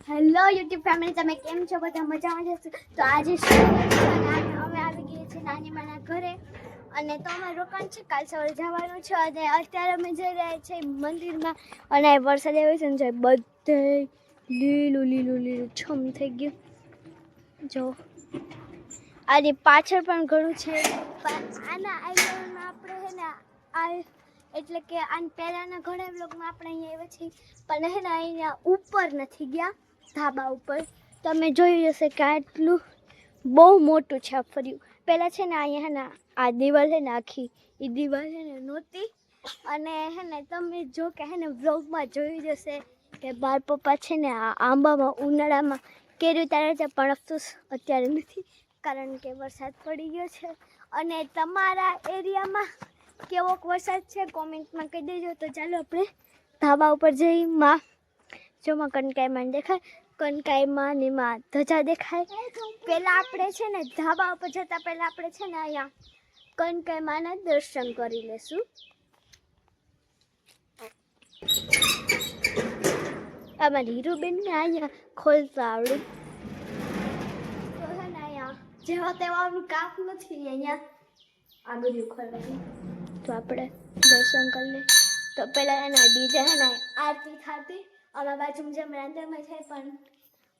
Hello YouTube family, તમે કેમ છો? બધા મજામાં જશો? તો આજે અમે આવી ગયા છીએ નાની માના ઘરે અને તો અમારું રોકાણ છે. કાલ સવારે જવાનું છે અને અત્યારે અમે જઈ રહ્યા છીએ મંદિરમાં અને વરસાદ આવ્યો છે ને બધે લીલું લીલું લીલું છમ થઈ ગયું. જો આજે પાછળ પણ ઘણું છે. આના આઈડિયામાં આપણે હે ને આ એટલે કે આન પહેલાંના ઘણા બ્લોગમાં આપણે અહીંયા આવ્યા છીએ પણ હે ને અહીંયા ઉપર નથી ગયા, ધાબા ઉપર. તમે જોયું હશે કે આટલું બહુ મોટું છે આ ફર્યું. પહેલાં છે ને અહીંયા હે ને આ દિવાલ છે ને આખી એ દિવાલ છે ને નહોતી અને હે ને તમે જો કે હે ને બ્લોગમાં જોયું જશે કે બાર પપ્પા છે ને આ આંબામાં ઉનાળામાં કેરી ઉતારે છે પણ અફસોસ અત્યારે નથી કારણ કે વરસાદ પડી ગયો છે. અને તમારા એરિયામાં કેવોક વરસાદ છે કોમેન્ટમાં કહી દેજો. તો ચાલો આપણે ધાબા ઉપર જઈ. માં જોમાં કનકાઈમાં દેખાય, કનકાઈમાં ને માં ધજા દેખાય. પહેલાં આપણે છે ને ધાબા ઉપર જતાં પહેલાં આપણે છે ને અહીંયા કનકાઈમાંના દર્શન કરી લેશું. અમારી હીરુબેનને અહીંયા ખોલતા આવડે તો છે ને અહીંયા જેવા તેવાનું કામ નથી અહીંયા આ બધું ખોલવાનું. તો આપણે દર્શન કરી લઈએ. તો પહેલાં એના ડીજે છે ને આરતી થતી અમારા બાજુમાં જેમ રાંધામાં છે પણ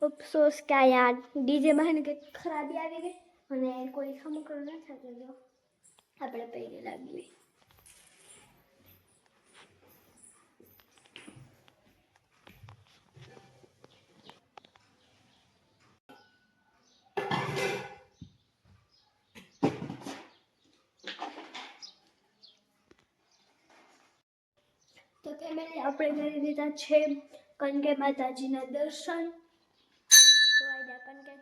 અફસોસ કે અહીંયા ડીજેમાં છે ને કંઈક ખરાબી આવી ગઈ અને કોઈ ખમકડું ન થતું તો આપણે પહેરી લાગવી. તો ફેમિલી આપણે કરી દીધા છે કનકે માતાજીના દર્શન. તો આયા કનકે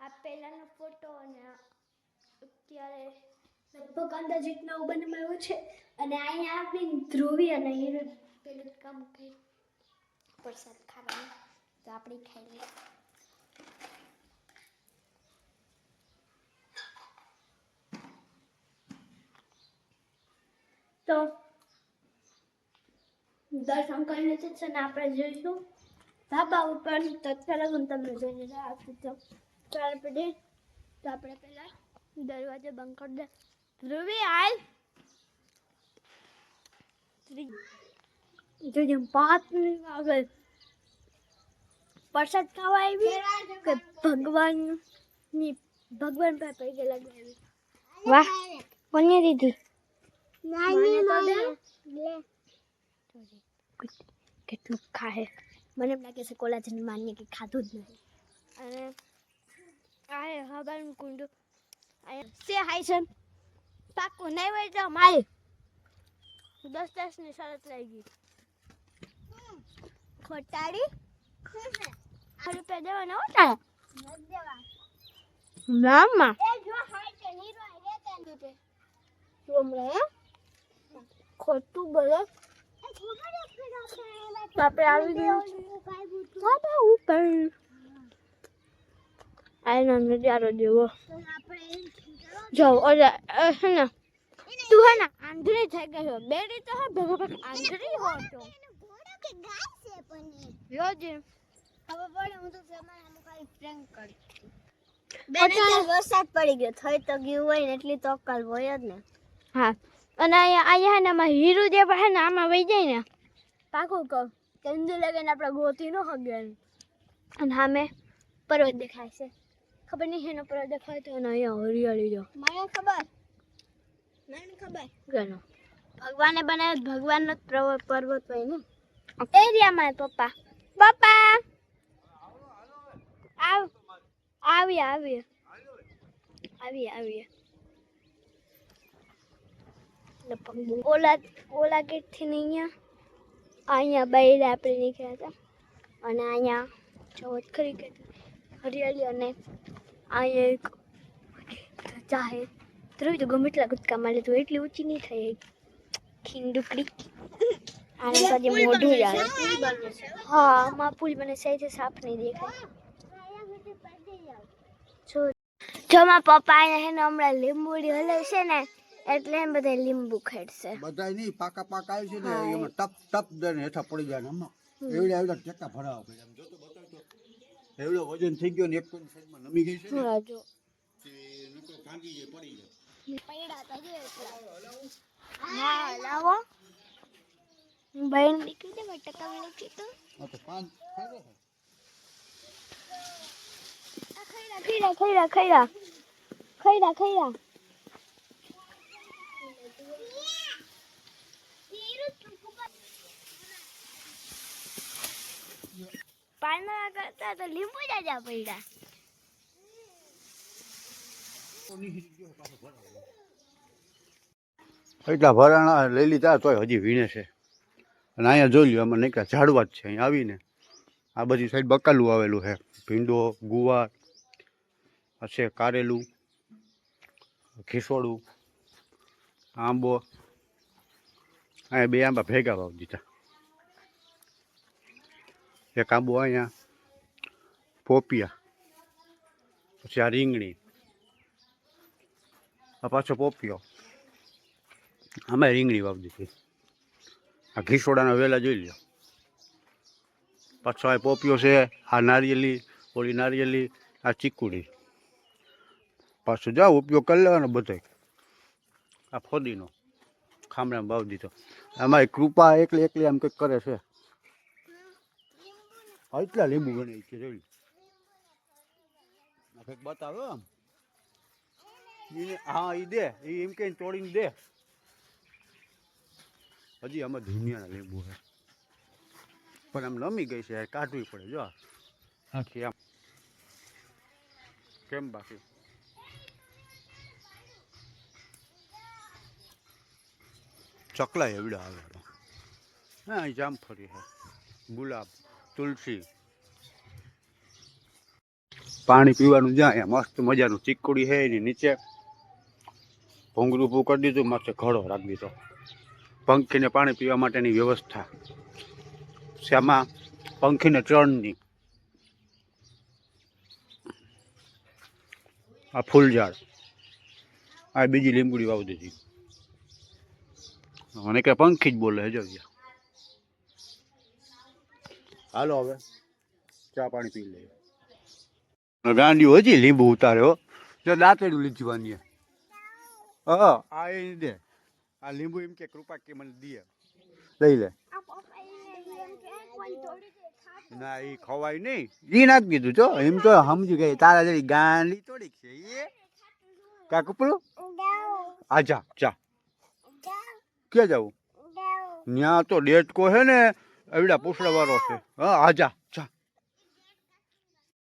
આ પહેલાંનો ફોટો અને અત્યારે લગભગ અંદાજિત નવું બનાવ્યું છે. અને અહીંયા આવીને ધ્રુવી અને હીરો પેલું કામ કરી પ્રસાદ ખાવાનું તો આપણે ખાઈ લઈએ. તો દર્શન કરીને છે ને આપણે જઈશું ધાબા ઉપર. તો અત્યારે હું તમને જોઈને આપી તો ચાલ પડે. તો આપણે પહેલાં દરવાજો બંધ કરી દે. ધ્રુવી હાલ જોજે 5 મિનિટ આગળ પ્રસાદ ખાવા આવી કે ભગવાન પાસે પૈસા લગાવી. વાહ કોને દીધું? કેટલું ખાય મને એમ લાગે છે કોલાજન માન્ય કે ખાધું જ નહીં. અને આ હવાનું કુંડું સે હાઈ છે પાકું નહીં હોય તો મારે 10 ની શરત લઈ ગઈ. ખોટાડી રૂપિયા દેવાના હોતા નામમાં ખોટું બોલે. આપણે આવી ગયું ધાબા ઉપર. આનો નજારો જેવો જો ઓલા હે ને તું હે ને આંધળી થઈ ગઈ હો. બેડી તો હે ભેગા ભેગા આંધળી હો તો યોજે હવે પડે. હું તો તમારા ખાલી પ્રેન્ક કરી બેડી વરસાદ પડી ગયો થઈ તો ગયું હોય ને એટલી તો અક્કલ હોય જ ને. હા અને અહીંયા ને આમાં હીરો જે હે ને આમાં વહી જાય ને પાકું કહું ચંદુ લગીને આપણે ગોતી ન હગે. અને સામે પર્વત દેખાય છે. ખબર નહીં એનો પર્વત દેખાય તો એનો અહીંયા હરિયાળી જો મને ખબર ઘણો ભગવાને બનાવ્યો. ભગવાનનો જ પર્વત હોય ને એરિયામાં. પપ્પા આવીએ ઓલા ગેટ થી અહીંયા બહાર આપણે નીકળ્યા હતા અને અહીંયા જો ખરી કે હરિયાળી અને અહીંયા એક ધજા છે. ધ્રુવી તો ગમે એટલા ગુટકા મારે તો એટલી ઊંચી નહીં થાય ખીંડુકડી. આને કદી મોઢું જ આવે. હા માં પુલ મને સહી સાફ નહીં દેખાય. જો માં પપ્પા અહીંયા ને હમણાં લીંબુડી હલે છે ને એટલે એમ બધા લીંબુ ખેડશે. બધા નહીં પાકા આવી છે ને એમાં ટપ ટપ દઈને હેઠા પડી જાય. એવડે ટેકા ભરાવા પડે. જો તો બતાવજો એવડો વજન થઈ ગયો ને એક તો સાઈડમાં નમી ગઈ છે ને હા જો તે નકરો ભાંગી જાય પડી જાય. પૈડા તો જો એટલા. હા લાવો બહેન નીકળી દે બેટા તમે નીકળી તો આ તો પાંચ ખાધો છે. ખૈરા ખૈરા ખૈરા ખૈરા ખૈરા પાના કરતા તો લીંબુ જાજા પડ્યા. એટલા ભરાણા લઈ લીધા તોય હજી વીણે છે. અને અહીંયા જોઈ લ્યો આમાં નીકળ્યા ઝાડવા જ છે. અહીંયા આવીને આ બધી સાઈડ બકાલું આવેલું છે. ભીંડો, ગુવાર, હશે કારેલું, ખીસોડું, આંબો. અહીંયા બે આંબા ભેગા વાવી દીધા. એક આંબો અહીંયા, પોપિયા, પછી આ રીંગણી, આ પાછો પોપિયો, આમાં રીંગણી વાવી દીધી. આ ઘીસોડાના વેલા જોઈ લ્યો. પાછો આ પોપિયો છે, આ નારિયેલી, ઓલી નારિયેલી, આ ચીકુડી. પાછું જાઓ ઉપયોગ કરી લેવાનો બધો. આ ફોદીનો ખામણામાં વાવી દીધો. આમાં કૃપા એકલી આમ કંઈક કરે છે. એટલા લીંબુ બને છે જોઈ લો. કંઈક બતાવો આમ. હા એ દે, એ એમ કઈ તોડીને દે. હજી આમાં ધુનિયાના લીંબુ છે પણ આમ નમી ગઈ છે, કાઢવી પડે. જો આખી આમ કેમ બાકી ચકલા એવડા આવે. હા જામફળી છે, ગુલાબ, તુલસી. પાણી પીવાનું જ્યાં મસ્ત મજાનું ચીકુડી છે એની નીચે ભૂંગળું ઊભું કરી દીધું, માથે ઘડો રાખી દીધો. પંખીને પાણી પીવા માટેની વ્યવસ્થા શામાં પંખીને ચણની. આ ફૂલઝાડ, આ બીજી લીંબુડી વાવી દીધી. મને કે પંખી જ બોલે જો. હાલો હવે ચા પાણી પી લઈએ. ગાંડિયું હજી લીંબુ ઉતાર્યો. જો દાંતેડું લીધવાની. હા આ એ દે. આ લીંબુ એમ કે કૃપા કે મને દે, લઈ લે. ના એ ખવાય નહીં, એ નાખી દીધું છો. એમ તો સમજી ગઈ તારા જેવી ગાંડી થોડીક છે એ. કા કપડું આ જા જા. ક્યાં જવું? ત્યાં તો ડેટકો છે ને એવડા પૂછડા વાળો છે. હા આજા